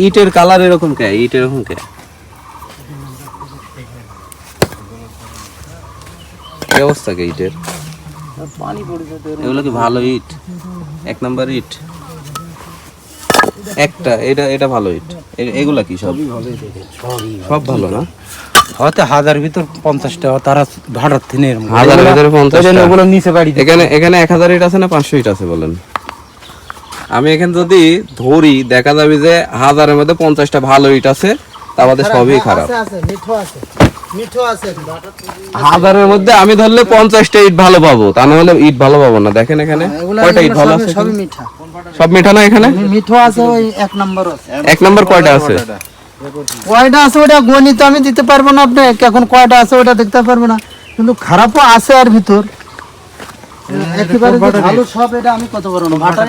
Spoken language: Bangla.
ইটের কালার এরকম কে? ইট এরকম কে? কি অবস্থা কে ইটের? পানি পড়েছে তো। এগুলো কি ভালো ইট? এক নাম্বার ইট একটা, এটা ভালো ইট। এগুলা কি সব? সব ভালো না? হয়তো 1000 ভিতর 50টা তারা ভাড়ার থেকে 1000 এর ভিতরে 50টা। ওগুলো নিচে বাড়ি এখানে 1000 ইট আছে না 500 ইট আছে বলেন? আমি এখানে যদি ধরি দেখা যাবে যে 1000 এর মধ্যে 50টা ভালো ইট আছে, তার মধ্যে সবই খারাপ। আছে মিঠো আছে, মিঠো আছে। 1000 এর মধ্যে আমি ধরলে 50টা ইট ভালো পাবো, তা না হলে ইট ভালো পাবো না। দেখেন এখানে কয়টা ইট ভালো আছে? সবই মিঠা। সব মিঠা না এখানে? মিঠো আছে, ওই 1 নাম্বার আছে। 1 নাম্বার কয়টা আছে? কয়টা আছে ওটা গণিত আমি দিতে পারবো না আপনি, এখন কয়টা আছে ওটা দেখতে পারবো না, কিন্তু খারাপও আছে আর ভিতর একেবারে যে ভালো সব এটা আমি কত বড় না ভাটার।